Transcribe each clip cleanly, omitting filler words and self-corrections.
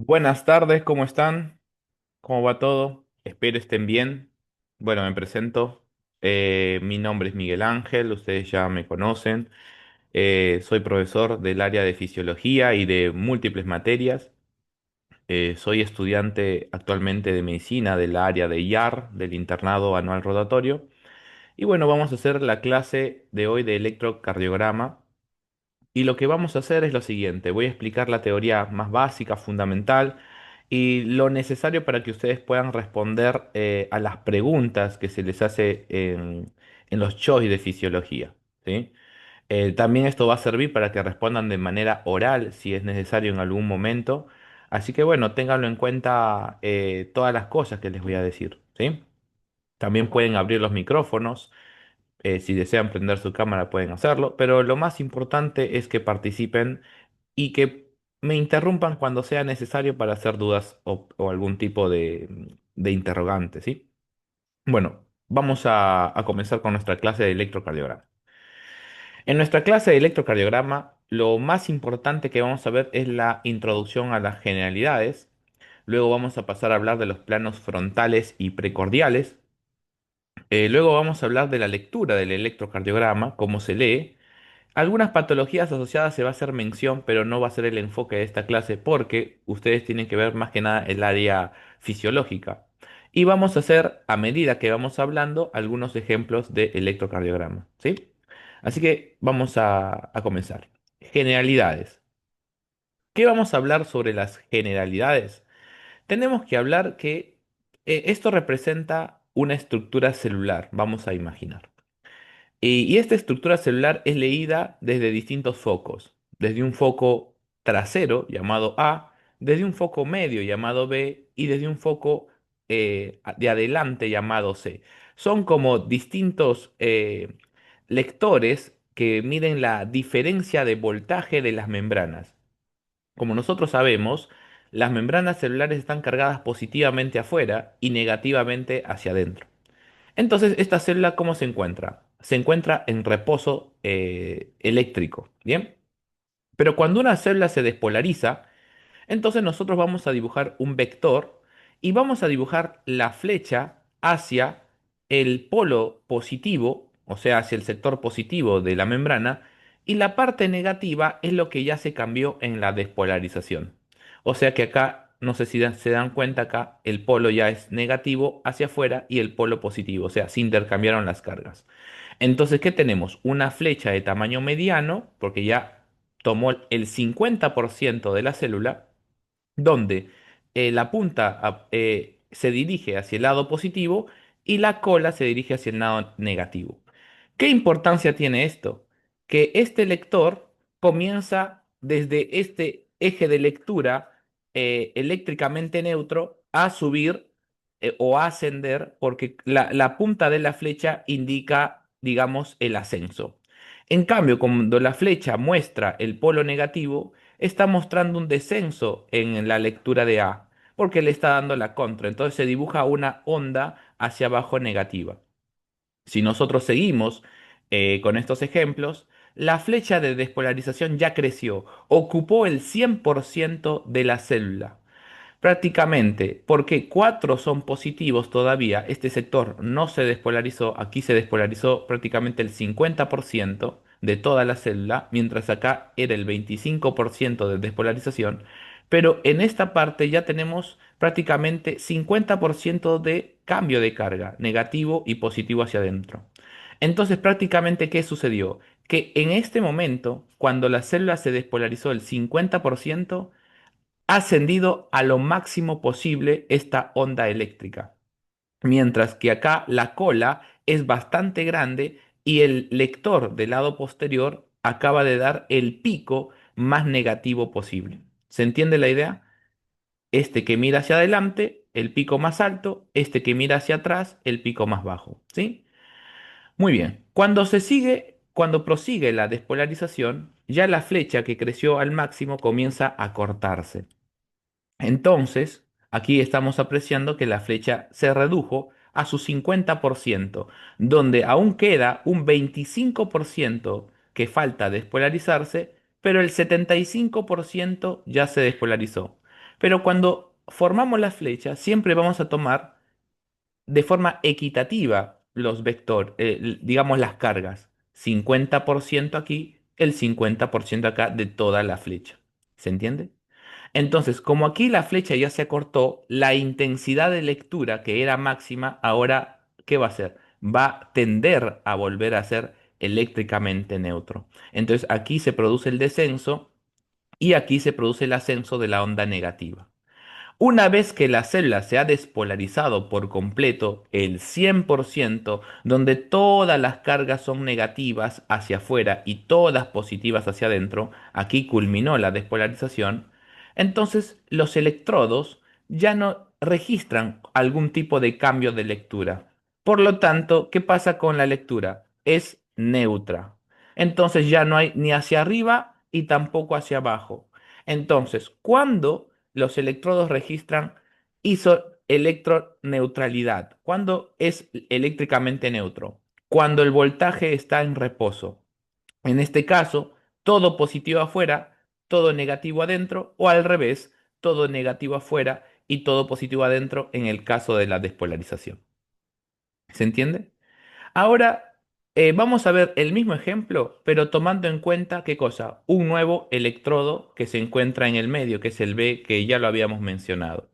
Buenas tardes, ¿cómo están? ¿Cómo va todo? Espero estén bien. Bueno, me presento. Mi nombre es Miguel Ángel, ustedes ya me conocen. Soy profesor del área de fisiología y de múltiples materias. Soy estudiante actualmente de medicina del área de IAR, del internado anual rotatorio. Y bueno, vamos a hacer la clase de hoy de electrocardiograma. Y lo que vamos a hacer es lo siguiente, voy a explicar la teoría más básica, fundamental, y lo necesario para que ustedes puedan responder a las preguntas que se les hace en los choice de fisiología, ¿sí? También esto va a servir para que respondan de manera oral si es necesario en algún momento. Así que bueno, ténganlo en cuenta todas las cosas que les voy a decir, ¿sí? También pueden abrir los micrófonos. Si desean prender su cámara pueden hacerlo, pero lo más importante es que participen y que me interrumpan cuando sea necesario para hacer dudas o algún tipo de interrogante, ¿sí? Bueno, vamos a comenzar con nuestra clase de electrocardiograma. En nuestra clase de electrocardiograma, lo más importante que vamos a ver es la introducción a las generalidades. Luego vamos a pasar a hablar de los planos frontales y precordiales. Luego vamos a hablar de la lectura del electrocardiograma, cómo se lee. Algunas patologías asociadas se va a hacer mención, pero no va a ser el enfoque de esta clase porque ustedes tienen que ver más que nada el área fisiológica. Y vamos a hacer, a medida que vamos hablando, algunos ejemplos de electrocardiograma, ¿sí? Así que vamos a comenzar. Generalidades. ¿Qué vamos a hablar sobre las generalidades? Tenemos que hablar que esto representa una estructura celular, vamos a imaginar. Y esta estructura celular es leída desde distintos focos, desde un foco trasero llamado A, desde un foco medio llamado B y desde un foco de adelante llamado C. Son como distintos lectores que miden la diferencia de voltaje de las membranas. Como nosotros sabemos, las membranas celulares están cargadas positivamente afuera y negativamente hacia adentro. Entonces, esta célula, ¿cómo se encuentra? Se encuentra en reposo eléctrico, ¿bien? Pero cuando una célula se despolariza, entonces nosotros vamos a dibujar un vector y vamos a dibujar la flecha hacia el polo positivo, o sea, hacia el sector positivo de la membrana, y la parte negativa es lo que ya se cambió en la despolarización. O sea que acá, no sé si se dan cuenta, acá el polo ya es negativo hacia afuera y el polo positivo, o sea, se intercambiaron las cargas. Entonces, ¿qué tenemos? Una flecha de tamaño mediano, porque ya tomó el 50% de la célula, donde la punta se dirige hacia el lado positivo y la cola se dirige hacia el lado negativo. ¿Qué importancia tiene esto? Que este lector comienza desde este eje de lectura eléctricamente neutro a subir o a ascender porque la punta de la flecha indica, digamos, el ascenso. En cambio, cuando la flecha muestra el polo negativo, está mostrando un descenso en la lectura de A, porque le está dando la contra. Entonces se dibuja una onda hacia abajo negativa. Si nosotros seguimos con estos ejemplos, la flecha de despolarización ya creció, ocupó el 100% de la célula. Prácticamente, porque cuatro son positivos todavía, este sector no se despolarizó, aquí se despolarizó prácticamente el 50% de toda la célula, mientras acá era el 25% de despolarización, pero en esta parte ya tenemos prácticamente 50% de cambio de carga, negativo y positivo hacia adentro. Entonces, prácticamente, ¿qué sucedió? Que en este momento, cuando la célula se despolarizó el 50%, ha ascendido a lo máximo posible esta onda eléctrica. Mientras que acá la cola es bastante grande y el lector del lado posterior acaba de dar el pico más negativo posible. ¿Se entiende la idea? Este que mira hacia adelante, el pico más alto, este que mira hacia atrás, el pico más bajo, ¿sí? Muy bien. Cuando prosigue la despolarización, ya la flecha que creció al máximo comienza a cortarse. Entonces, aquí estamos apreciando que la flecha se redujo a su 50%, donde aún queda un 25% que falta despolarizarse, pero el 75% ya se despolarizó. Pero cuando formamos la flecha, siempre vamos a tomar de forma equitativa los vectores, digamos las cargas. 50% aquí, el 50% acá de toda la flecha. ¿Se entiende? Entonces, como aquí la flecha ya se acortó, la intensidad de lectura que era máxima, ahora, ¿qué va a hacer? Va a tender a volver a ser eléctricamente neutro. Entonces, aquí se produce el descenso y aquí se produce el ascenso de la onda negativa. Una vez que la célula se ha despolarizado por completo, el 100%, donde todas las cargas son negativas hacia afuera y todas positivas hacia adentro, aquí culminó la despolarización, entonces los electrodos ya no registran algún tipo de cambio de lectura. Por lo tanto, ¿qué pasa con la lectura? Es neutra. Entonces ya no hay ni hacia arriba y tampoco hacia abajo. Entonces, cuando los electrodos registran isoelectroneutralidad, cuando es eléctricamente neutro, cuando el voltaje está en reposo. En este caso, todo positivo afuera, todo negativo adentro, o al revés, todo negativo afuera y todo positivo adentro en el caso de la despolarización. ¿Se entiende? Ahora vamos a ver el mismo ejemplo, pero tomando en cuenta qué cosa, un nuevo electrodo que se encuentra en el medio, que es el B, que ya lo habíamos mencionado.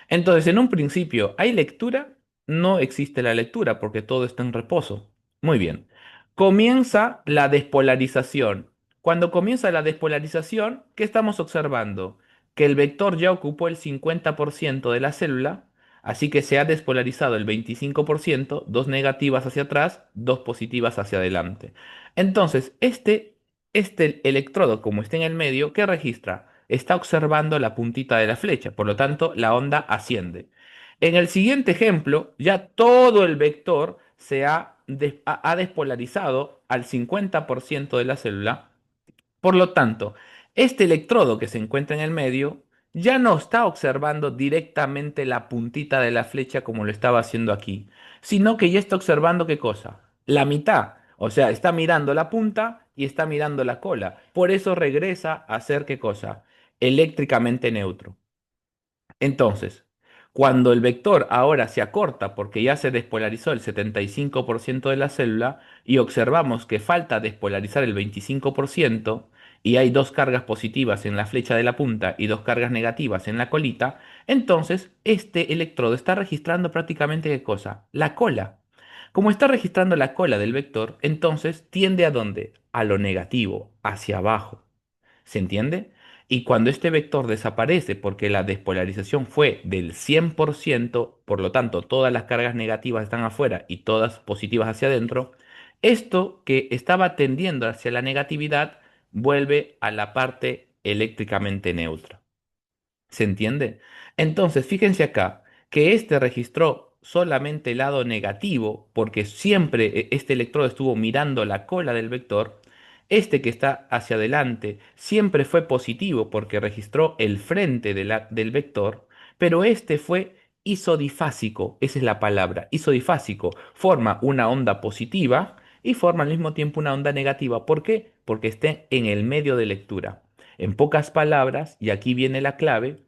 Entonces, en un principio, ¿hay lectura? No existe la lectura porque todo está en reposo. Muy bien. Comienza la despolarización. Cuando comienza la despolarización, ¿qué estamos observando? Que el vector ya ocupó el 50% de la célula. Así que se ha despolarizado el 25%, dos negativas hacia atrás, dos positivas hacia adelante. Entonces, este electrodo, como está en el medio, ¿qué registra? Está observando la puntita de la flecha, por lo tanto, la onda asciende. En el siguiente ejemplo, ya todo el vector ha despolarizado al 50% de la célula, por lo tanto, este electrodo que se encuentra en el medio ya no está observando directamente la puntita de la flecha como lo estaba haciendo aquí, sino que ya está observando qué cosa, la mitad. O sea, está mirando la punta y está mirando la cola. Por eso regresa a ser qué cosa, eléctricamente neutro. Entonces, cuando el vector ahora se acorta porque ya se despolarizó el 75% de la célula y observamos que falta despolarizar el 25% y hay dos cargas positivas en la flecha de la punta y dos cargas negativas en la colita, entonces este electrodo está registrando prácticamente ¿qué cosa? La cola. Como está registrando la cola del vector, entonces tiende a dónde? A lo negativo, hacia abajo. ¿Se entiende? Y cuando este vector desaparece porque la despolarización fue del 100%, por lo tanto todas las cargas negativas están afuera y todas positivas hacia adentro, esto que estaba tendiendo hacia la negatividad vuelve a la parte eléctricamente neutra. ¿Se entiende? Entonces, fíjense acá, que este registró solamente el lado negativo, porque siempre este electrodo estuvo mirando la cola del vector. Este que está hacia adelante siempre fue positivo porque registró el frente del vector, pero este fue isodifásico, esa es la palabra, isodifásico, forma una onda positiva y forma al mismo tiempo una onda negativa. ¿Por qué? Porque está en el medio de lectura. En pocas palabras, y aquí viene la clave,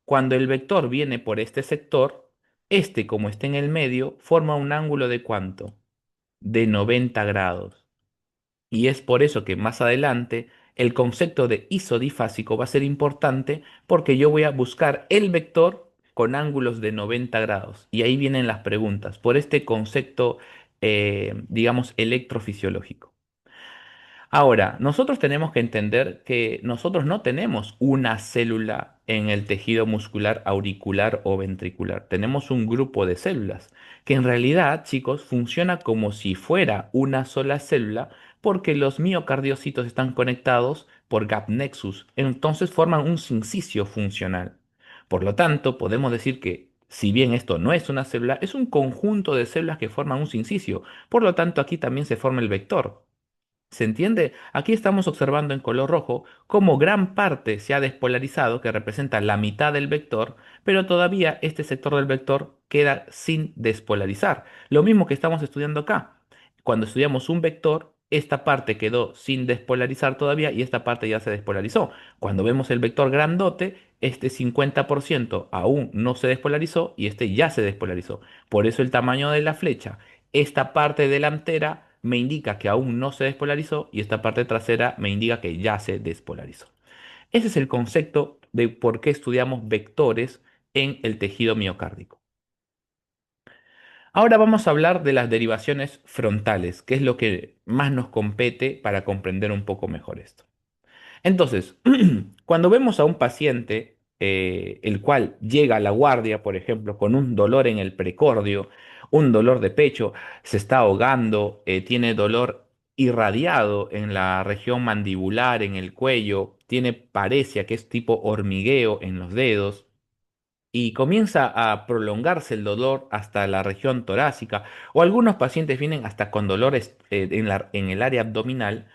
cuando el vector viene por este sector, este como está en el medio, forma un ángulo de ¿cuánto? De 90 grados. Y es por eso que más adelante el concepto de isodifásico va a ser importante porque yo voy a buscar el vector con ángulos de 90 grados. Y ahí vienen las preguntas, por este concepto, digamos, electrofisiológico. Ahora, nosotros tenemos que entender que nosotros no tenemos una célula en el tejido muscular auricular o ventricular. Tenemos un grupo de células que en realidad, chicos, funciona como si fuera una sola célula porque los miocardiocitos están conectados por gap nexus. Entonces forman un sincicio funcional. Por lo tanto, podemos decir que si bien esto no es una célula, es un conjunto de células que forman un sincicio. Por lo tanto, aquí también se forma el vector. ¿Se entiende? Aquí estamos observando en color rojo cómo gran parte se ha despolarizado, que representa la mitad del vector, pero todavía este sector del vector queda sin despolarizar. Lo mismo que estamos estudiando acá. Cuando estudiamos un vector, esta parte quedó sin despolarizar todavía y esta parte ya se despolarizó. Cuando vemos el vector grandote, este 50% aún no se despolarizó y este ya se despolarizó. Por eso el tamaño de la flecha, esta parte delantera me indica que aún no se despolarizó y esta parte trasera me indica que ya se despolarizó. Ese es el concepto de por qué estudiamos vectores en el tejido miocárdico. Ahora vamos a hablar de las derivaciones frontales, que es lo que más nos compete para comprender un poco mejor esto. Entonces, cuando vemos a un paciente, el cual llega a la guardia, por ejemplo, con un dolor en el precordio, un dolor de pecho, se está ahogando, tiene dolor irradiado en la región mandibular, en el cuello, tiene paresia, que es tipo hormigueo en los dedos, y comienza a prolongarse el dolor hasta la región torácica, o algunos pacientes vienen hasta con dolores en el área abdominal,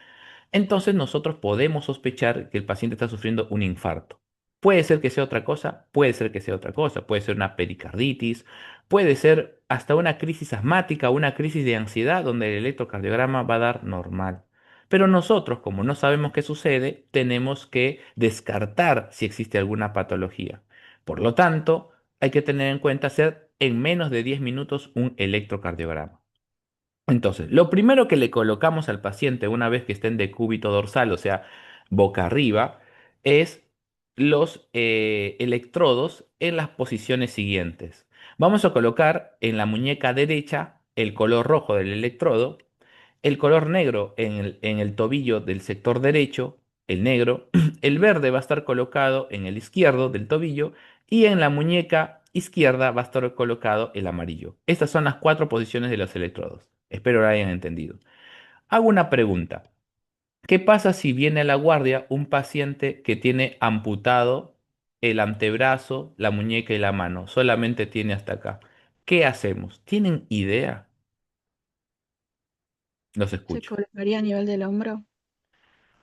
entonces nosotros podemos sospechar que el paciente está sufriendo un infarto. Puede ser que sea otra cosa, puede ser que sea otra cosa, puede ser una pericarditis, puede ser hasta una crisis asmática o una crisis de ansiedad donde el electrocardiograma va a dar normal. Pero nosotros, como no sabemos qué sucede, tenemos que descartar si existe alguna patología. Por lo tanto, hay que tener en cuenta hacer en menos de 10 minutos un electrocardiograma. Entonces, lo primero que le colocamos al paciente una vez que esté en decúbito dorsal, o sea, boca arriba, es los electrodos en las posiciones siguientes. Vamos a colocar en la muñeca derecha el color rojo del electrodo, el color negro en el tobillo del sector derecho, el negro, el verde va a estar colocado en el izquierdo del tobillo y en la muñeca izquierda va a estar colocado el amarillo. Estas son las cuatro posiciones de los electrodos. Espero lo hayan entendido. Hago una pregunta. ¿Qué pasa si viene a la guardia un paciente que tiene amputado el antebrazo, la muñeca y la mano? Solamente tiene hasta acá. ¿Qué hacemos? ¿Tienen idea? Los Se escucho. colocaría a nivel del hombro.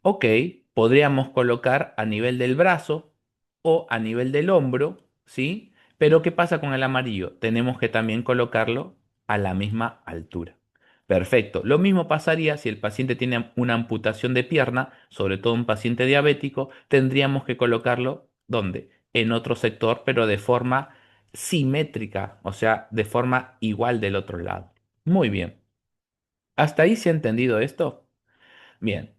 Ok, podríamos colocar a nivel del brazo o a nivel del hombro, ¿sí? Pero ¿qué pasa con el amarillo? Tenemos que también colocarlo a la misma altura. Perfecto. Lo mismo pasaría si el paciente tiene una amputación de pierna, sobre todo un paciente diabético, tendríamos que colocarlo ¿dónde? En otro sector, pero de forma simétrica, o sea, de forma igual del otro lado. Muy bien. ¿Hasta ahí se ha entendido esto? Bien,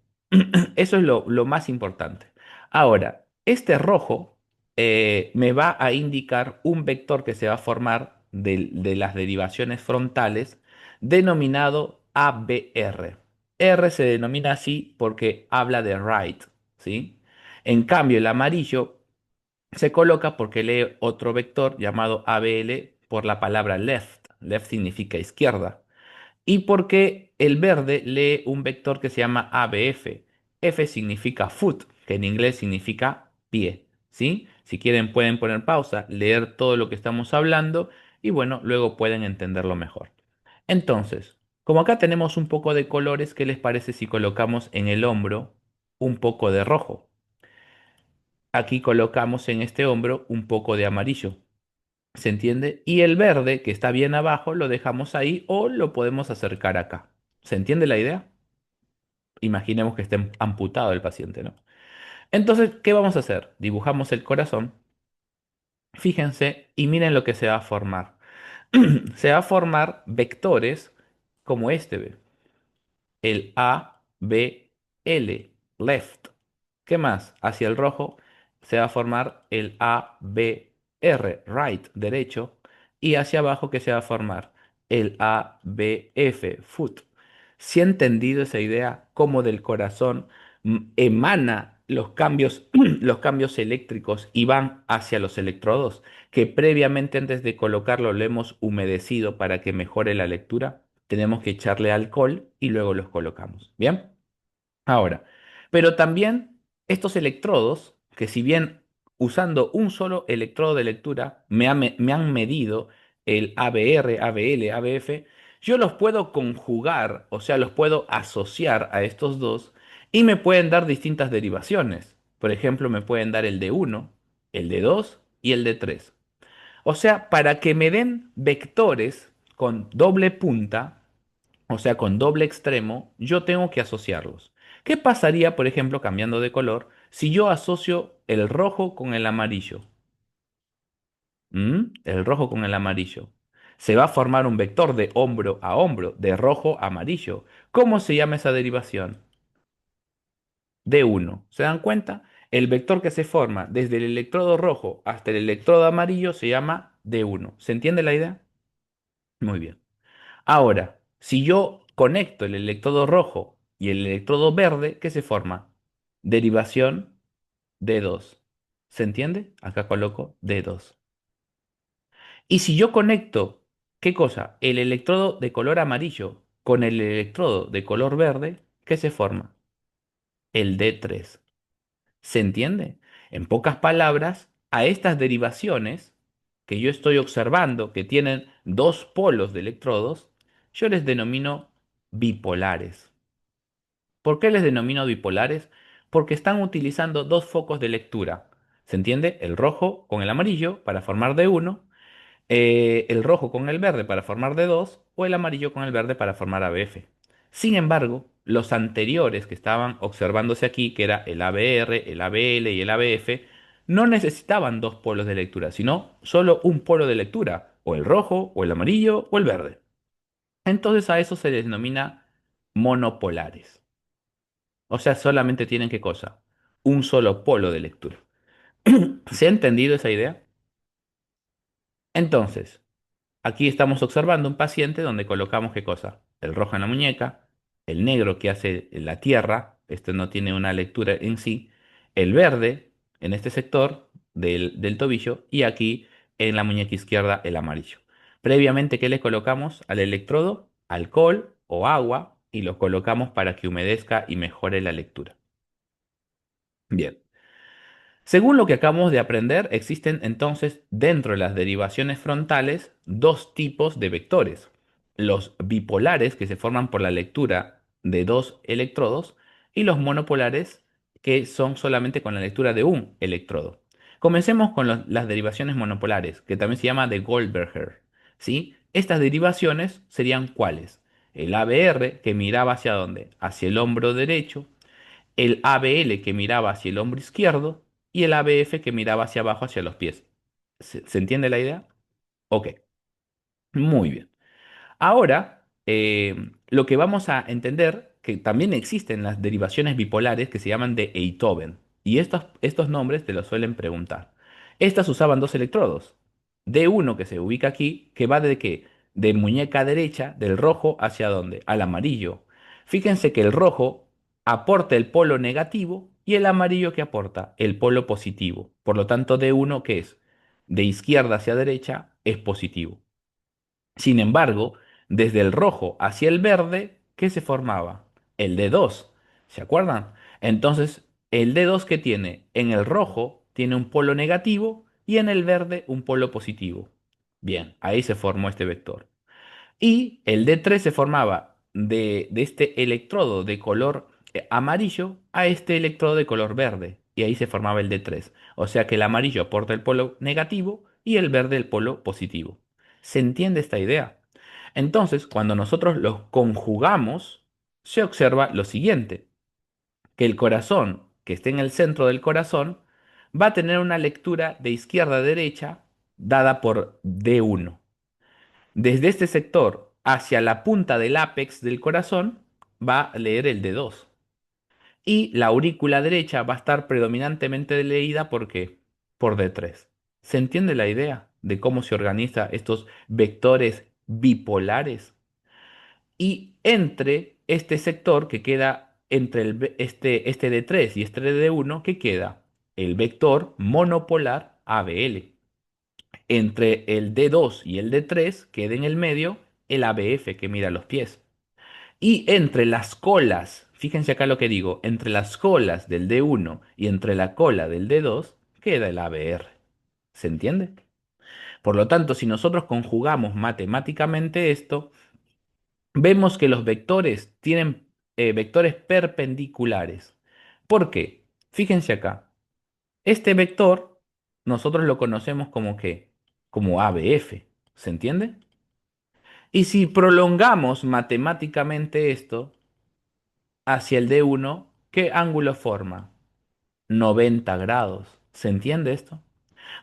eso es lo más importante. Ahora, este rojo me va a indicar un vector que se va a formar de las derivaciones frontales denominado ABR. R se denomina así porque habla de right, ¿sí? En cambio, el amarillo se coloca porque lee otro vector llamado ABL por la palabra left. Left significa izquierda. Y porque el verde lee un vector que se llama ABF. F significa foot, que en inglés significa pie. ¿Sí? Si quieren pueden poner pausa, leer todo lo que estamos hablando y bueno, luego pueden entenderlo mejor. Entonces, como acá tenemos un poco de colores, ¿qué les parece si colocamos en el hombro un poco de rojo? Aquí colocamos en este hombro un poco de amarillo. ¿Se entiende? Y el verde, que está bien abajo, lo dejamos ahí o lo podemos acercar acá. ¿Se entiende la idea? Imaginemos que esté amputado el paciente, ¿no? Entonces, ¿qué vamos a hacer? Dibujamos el corazón, fíjense y miren lo que se va a formar. Se va a formar vectores como este, ¿ve? El A, B, L, left. ¿Qué más? Hacia el rojo se va a formar el A, B, R, right, derecho. Y hacia abajo, ¿qué se va a formar? El A, B, F, foot. ¿Si ha entendido esa idea? Cómo del corazón emana los cambios, los cambios eléctricos y van hacia los electrodos, que previamente antes de colocarlo lo hemos humedecido para que mejore la lectura. Tenemos que echarle alcohol y luego los colocamos. ¿Bien? Ahora, pero también estos electrodos, que si bien usando un solo electrodo de lectura me han medido el ABR, ABL, ABF, yo los puedo conjugar, o sea, los puedo asociar a estos dos y me pueden dar distintas derivaciones. Por ejemplo, me pueden dar el de uno, el de 2 y el de 3. O sea, para que me den vectores con doble punta, o sea, con doble extremo, yo tengo que asociarlos. ¿Qué pasaría, por ejemplo, cambiando de color, si yo asocio el rojo con el amarillo? El rojo con el amarillo. Se va a formar un vector de hombro a hombro, de rojo a amarillo. ¿Cómo se llama esa derivación? D1. ¿Se dan cuenta? El vector que se forma desde el electrodo rojo hasta el electrodo amarillo se llama D1. ¿Se entiende la idea? Muy bien. Ahora, si yo conecto el electrodo rojo y el electrodo verde, ¿qué se forma? Derivación D2. ¿Se entiende? Acá coloco D2. Y si yo conecto, ¿qué cosa? El electrodo de color amarillo con el electrodo de color verde, ¿qué se forma? El D3. ¿Se entiende? En pocas palabras, a estas derivaciones que yo estoy observando que tienen dos polos de electrodos, yo les denomino bipolares. ¿Por qué les denomino bipolares? Porque están utilizando dos focos de lectura. ¿Se entiende? El rojo con el amarillo para formar D1, el rojo con el verde para formar D2 o el amarillo con el verde para formar ABF. Sin embargo, los anteriores que estaban observándose aquí, que era el ABR, el ABL y el ABF, no necesitaban dos polos de lectura, sino solo un polo de lectura, o el rojo, o el amarillo, o el verde. Entonces a eso se les denomina monopolares. O sea, solamente tienen qué cosa? Un solo polo de lectura. ¿Se ha entendido esa idea? Entonces, aquí estamos observando un paciente donde colocamos qué cosa? El rojo en la muñeca, el negro que hace la tierra, este no tiene una lectura en sí, el verde en este sector del tobillo y aquí en la muñeca izquierda el amarillo. Previamente, ¿qué le colocamos al electrodo? Alcohol o agua y lo colocamos para que humedezca y mejore la lectura. Bien. Según lo que acabamos de aprender, existen entonces dentro de las derivaciones frontales dos tipos de vectores. Los bipolares, que se forman por la lectura de dos electrodos, y los monopolares, que son solamente con la lectura de un electrodo. Comencemos con las derivaciones monopolares, que también se llama de Goldberger. ¿Sí? Estas derivaciones serían ¿cuáles? El ABR, que miraba hacia dónde? Hacia el hombro derecho, el ABL que miraba hacia el hombro izquierdo y el ABF que miraba hacia abajo hacia los pies. ¿Se entiende la idea? Ok, muy bien. Ahora, lo que vamos a entender, que también existen las derivaciones bipolares que se llaman de Einthoven, y estos nombres te los suelen preguntar. Estas usaban dos electrodos. D1 que se ubica aquí, que va de qué? De muñeca derecha, del rojo hacia dónde? Al amarillo. Fíjense que el rojo aporta el polo negativo y el amarillo que aporta el polo positivo. Por lo tanto, D1 ¿qué es? De izquierda hacia derecha es positivo. Sin embargo, desde el rojo hacia el verde, ¿qué se formaba? El D2. ¿Se acuerdan? Entonces, el D2 que tiene en el rojo tiene un polo negativo y en el verde un polo positivo. Bien, ahí se formó este vector. Y el D3 se formaba de este electrodo de color amarillo a este electrodo de color verde. Y ahí se formaba el D3. O sea que el amarillo aporta el polo negativo y el verde el polo positivo. ¿Se entiende esta idea? Entonces, cuando nosotros los conjugamos, se observa lo siguiente, que el corazón que esté en el centro del corazón va a tener una lectura de izquierda a derecha dada por D1. Desde este sector hacia la punta del ápex del corazón va a leer el D2. Y la aurícula derecha va a estar predominantemente leída ¿por qué? Por D3. ¿Se entiende la idea de cómo se organizan estos vectores bipolares? Y entre este sector que queda entre este D3 y este D1, ¿qué queda? El vector monopolar ABL. Entre el D2 y el D3 queda en el medio el ABF que mira los pies. Y entre las colas, fíjense acá lo que digo, entre las colas del D1 y entre la cola del D2 queda el ABR. ¿Se entiende? Por lo tanto, si nosotros conjugamos matemáticamente esto, vemos que los vectores tienen vectores perpendiculares. ¿Por qué? Fíjense acá. Este vector nosotros lo conocemos como que como ABF. ¿Se entiende? Y si prolongamos matemáticamente esto hacia el D1, ¿qué ángulo forma? 90 grados. ¿Se entiende esto?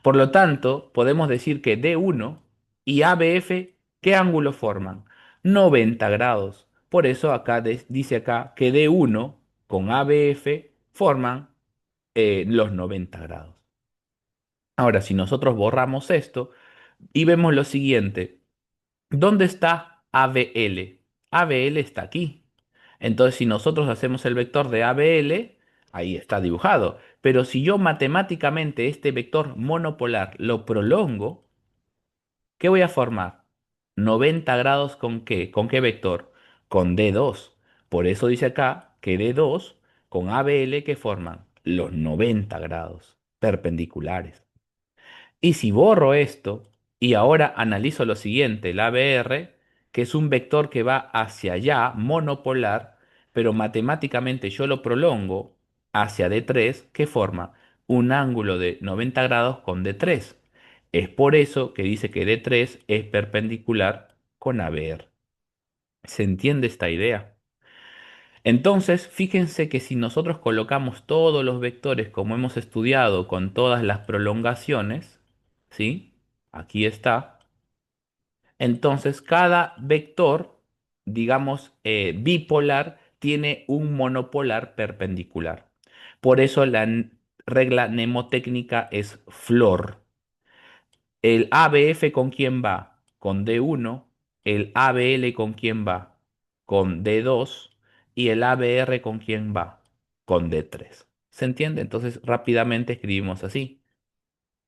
Por lo tanto, podemos decir que D1 y ABF, ¿qué ángulo forman? 90 grados. Por eso acá dice acá que D1 con ABF forman los 90 grados. Ahora, si nosotros borramos esto y vemos lo siguiente, ¿dónde está ABL? ABL está aquí. Entonces, si nosotros hacemos el vector de ABL, ahí está dibujado. Pero si yo matemáticamente este vector monopolar lo prolongo, ¿qué voy a formar? 90 grados ¿con qué? ¿Con qué vector? Con D2. Por eso dice acá que D2 con ABL que forman los 90 grados perpendiculares. Y si borro esto y ahora analizo lo siguiente, el ABR, que es un vector que va hacia allá, monopolar, pero matemáticamente yo lo prolongo hacia D3, que forma un ángulo de 90 grados con D3. Es por eso que dice que D3 es perpendicular con ABR. ¿Se entiende esta idea? Entonces, fíjense que si nosotros colocamos todos los vectores como hemos estudiado con todas las prolongaciones, ¿sí? Aquí está. Entonces, cada vector, digamos, bipolar, tiene un monopolar perpendicular. Por eso la regla mnemotécnica es flor. El ABF con quién va? Con D1. El ABL con quién va? Con D2. Y el ABR con quién va? Con D3. ¿Se entiende? Entonces rápidamente escribimos así.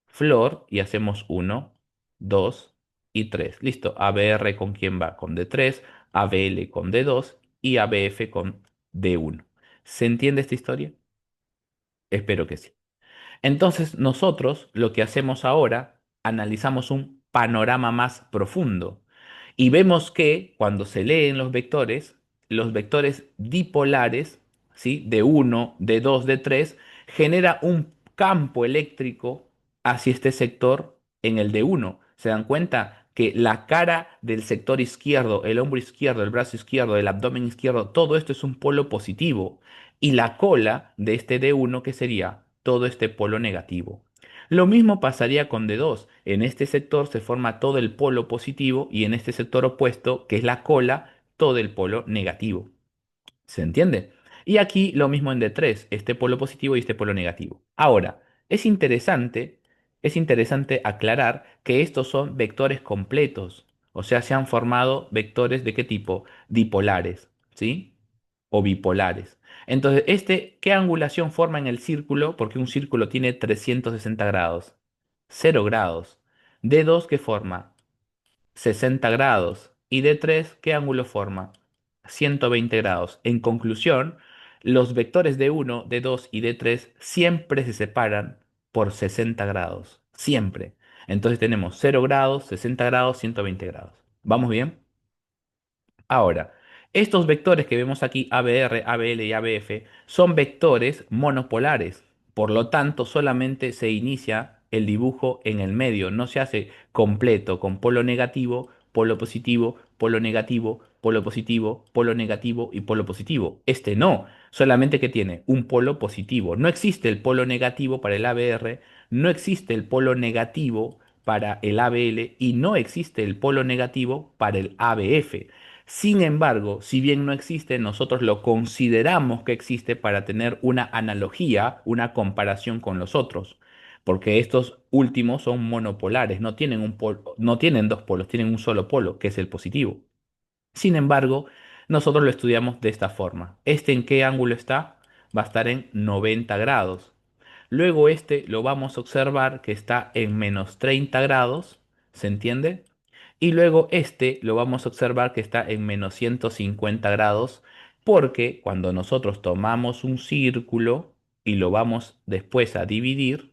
Flor y hacemos uno, 2 y 3. Listo. ABR con quién va? Con D3. ABL con D2 y ABF con D1. ¿Se entiende esta historia? Espero que sí. Entonces nosotros lo que hacemos ahora, analizamos un panorama más profundo y vemos que cuando se leen los vectores dipolares, ¿sí? De uno, de 2, de 3, genera un campo eléctrico hacia este sector en el de uno. ¿Se dan cuenta? Que la cara del sector izquierdo, el hombro izquierdo, el brazo izquierdo, el abdomen izquierdo, todo esto es un polo positivo y la cola de este D1 que sería todo este polo negativo. Lo mismo pasaría con D2. En este sector se forma todo el polo positivo y en este sector opuesto, que es la cola, todo el polo negativo. ¿Se entiende? Y aquí lo mismo en D3, este polo positivo y este polo negativo. Ahora, es interesante, es interesante aclarar que estos son vectores completos, o sea, se han formado vectores de qué tipo? Dipolares, ¿sí? O bipolares. Entonces, ¿qué angulación forma en el círculo? Porque un círculo tiene 360 grados. 0 grados. D2, ¿qué forma? 60 grados. Y D3, ¿qué ángulo forma? 120 grados. En conclusión, los vectores D1, D2 y D3 siempre se separan por 60 grados. Siempre. Entonces tenemos 0 grados, 60 grados, 120 grados. ¿Vamos bien? Ahora, estos vectores que vemos aquí, ABR, ABL y ABF, son vectores monopolares. Por lo tanto, solamente se inicia el dibujo en el medio, no se hace completo con polo negativo, polo positivo, polo negativo, polo positivo, polo negativo y polo positivo. Este no, solamente que tiene un polo positivo. No existe el polo negativo para el ABR, no existe el polo negativo para el ABL y no existe el polo negativo para el ABF. Sin embargo, si bien no existe, nosotros lo consideramos que existe para tener una analogía, una comparación con los otros, porque estos últimos son monopolares, no tienen no tienen dos polos, tienen un solo polo, que es el positivo. Sin embargo, nosotros lo estudiamos de esta forma. ¿Este en qué ángulo está? Va a estar en 90 grados. Luego este lo vamos a observar que está en menos 30 grados, ¿se entiende? Y luego este lo vamos a observar que está en menos 150 grados, porque cuando nosotros tomamos un círculo y lo vamos después a dividir,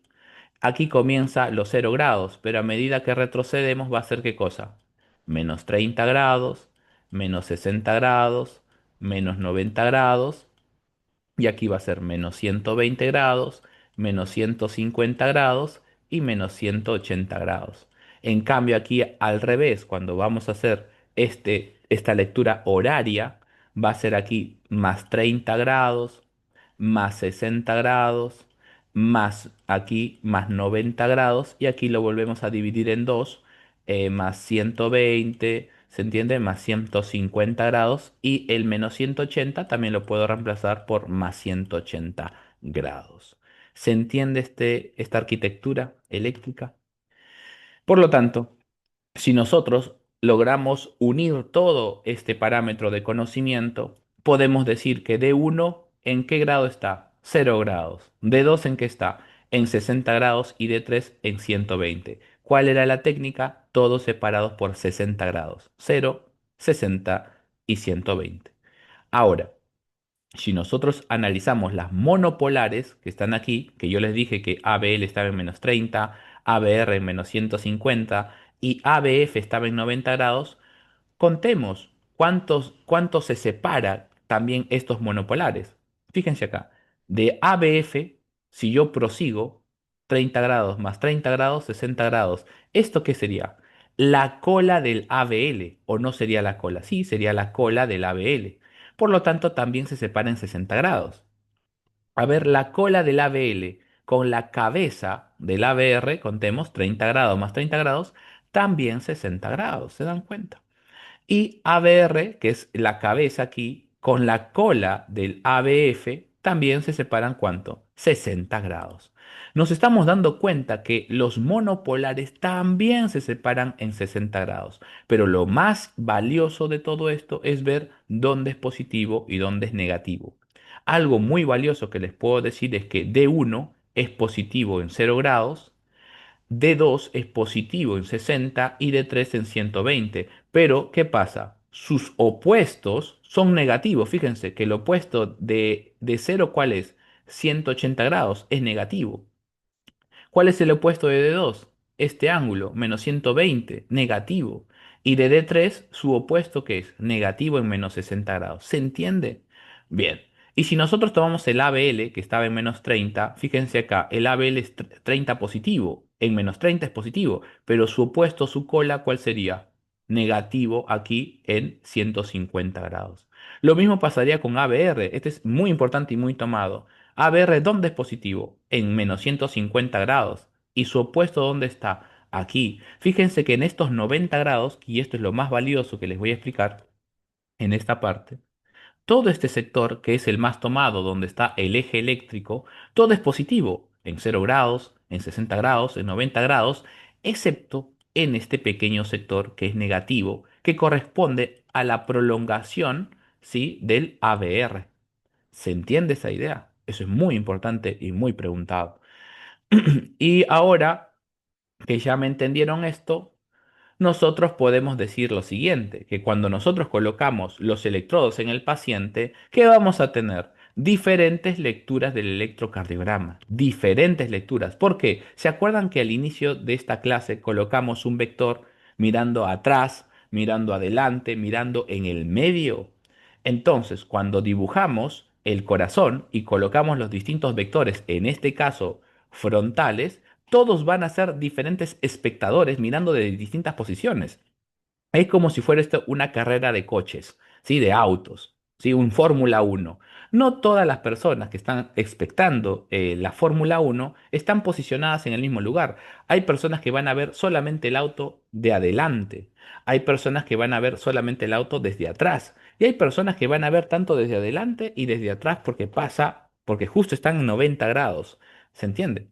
aquí comienza los 0 grados, pero a medida que retrocedemos va a ser ¿qué cosa? Menos 30 grados, menos 60 grados, menos 90 grados, y aquí va a ser menos 120 grados, menos 150 grados y menos 180 grados. En cambio aquí al revés, cuando vamos a hacer esta lectura horaria va a ser aquí más 30 grados, más 60 grados, más aquí más 90 grados, y aquí lo volvemos a dividir en dos, más 120, ¿se entiende? Más 150 grados, y el menos 180 también lo puedo reemplazar por más 180 grados. ¿Se entiende esta arquitectura eléctrica? Por lo tanto, si nosotros logramos unir todo este parámetro de conocimiento, podemos decir que D1 ¿en qué grado está? 0 grados. D2 ¿en qué está? En 60 grados, y D3 en 120. ¿Cuál era la técnica? Todos separados por 60 grados. 0, 60 y 120. Ahora, si nosotros analizamos las monopolares que están aquí, que yo les dije que ABL estaba en menos 30, ABR en menos 150 y ABF estaba en 90 grados, contemos cuántos se separa también estos monopolares. Fíjense acá, de ABF, si yo prosigo, 30 grados más 30 grados, 60 grados. ¿Esto qué sería? La cola del ABL, ¿o no sería la cola? Sí, sería la cola del ABL. Por lo tanto, también se separa en 60 grados. A ver, la cola del ABL con la cabeza del ABR, contemos 30 grados más 30 grados, también 60 grados, ¿se dan cuenta? Y ABR, que es la cabeza aquí, con la cola del ABF, también se separan ¿cuánto? 60 grados. Nos estamos dando cuenta que los monopolares también se separan en 60 grados, pero lo más valioso de todo esto es ver dónde es positivo y dónde es negativo. Algo muy valioso que les puedo decir es que D1 es positivo en 0 grados, D2 es positivo en 60 y D3 en 120. Pero, ¿qué pasa? Sus opuestos son negativos. Fíjense que el opuesto de 0, ¿cuál es? 180 grados, es negativo. ¿Cuál es el opuesto de D2? Este ángulo, menos 120, negativo. Y de D3, su opuesto, ¿qué es? Negativo en menos 60 grados. ¿Se entiende? Bien. Y si nosotros tomamos el ABL, que estaba en menos 30, fíjense acá, el ABL es 30 positivo, en menos 30 es positivo, pero su opuesto, su cola, ¿cuál sería? Negativo aquí en 150 grados. Lo mismo pasaría con ABR, este es muy importante y muy tomado. ABR, ¿dónde es positivo? En menos 150 grados. ¿Y su opuesto dónde está? Aquí. Fíjense que en estos 90 grados, y esto es lo más valioso que les voy a explicar en esta parte, todo este sector, que es el más tomado, donde está el eje eléctrico, todo es positivo, en 0 grados, en 60 grados, en 90 grados, excepto en este pequeño sector que es negativo, que corresponde a la prolongación, ¿sí?, del ABR. ¿Se entiende esa idea? Eso es muy importante y muy preguntado. Y ahora que ya me entendieron esto, nosotros podemos decir lo siguiente, que cuando nosotros colocamos los electrodos en el paciente, ¿qué vamos a tener? Diferentes lecturas del electrocardiograma, diferentes lecturas. ¿Por qué? ¿Se acuerdan que al inicio de esta clase colocamos un vector mirando atrás, mirando adelante, mirando en el medio? Entonces, cuando dibujamos el corazón y colocamos los distintos vectores, en este caso frontales, todos van a ser diferentes espectadores mirando de distintas posiciones. Es como si fuera esto una carrera de coches, ¿sí? De autos, ¿sí? Un Fórmula 1. No todas las personas que están expectando la Fórmula 1 están posicionadas en el mismo lugar. Hay personas que van a ver solamente el auto de adelante. Hay personas que van a ver solamente el auto desde atrás. Y hay personas que van a ver tanto desde adelante y desde atrás porque justo están en 90 grados. ¿Se entiende?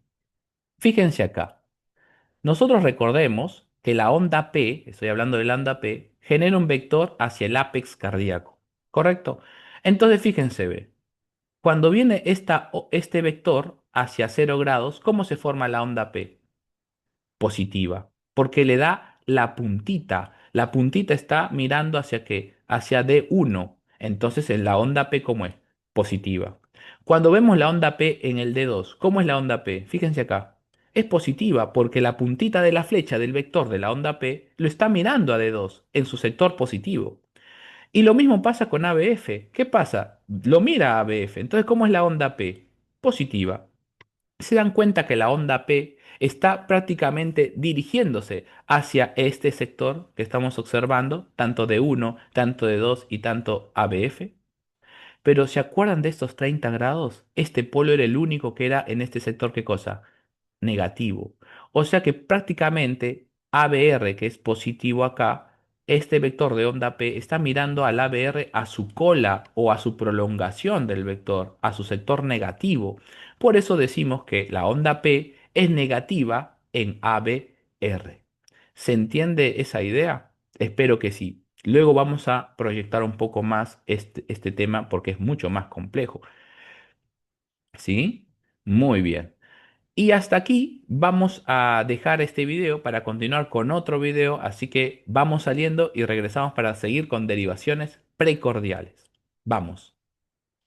Fíjense acá. Nosotros recordemos que la onda P, estoy hablando de la onda P, genera un vector hacia el ápex cardíaco, ¿correcto? Entonces fíjense, ve, cuando viene este vector hacia 0 grados, ¿cómo se forma la onda P? Positiva, porque le da la puntita. La puntita está mirando hacia qué? Hacia D1. Entonces en la onda P, ¿cómo es? Positiva. Cuando vemos la onda P en el D2, ¿cómo es la onda P? Fíjense acá. Es positiva porque la puntita de la flecha del vector de la onda P lo está mirando a D2 en su sector positivo. Y lo mismo pasa con ABF. ¿Qué pasa? Lo mira a ABF. Entonces, ¿cómo es la onda P? Positiva. se dan cuenta que la onda P está prácticamente dirigiéndose hacia este sector que estamos observando, tanto de uno, tanto de 2 y tanto ABF. Pero ¿se acuerdan de estos 30 grados? Este polo era el único que era en este sector, ¿qué cosa? Negativo. O sea que prácticamente ABR, que es positivo acá, este vector de onda P está mirando al ABR a su cola o a su prolongación del vector, a su sector negativo. Por eso decimos que la onda P es negativa en ABR. ¿Se entiende esa idea? Espero que sí. Luego vamos a proyectar un poco más este tema porque es mucho más complejo. ¿Sí? Muy bien. Y hasta aquí vamos a dejar este video para continuar con otro video, así que vamos saliendo y regresamos para seguir con derivaciones precordiales. Vamos.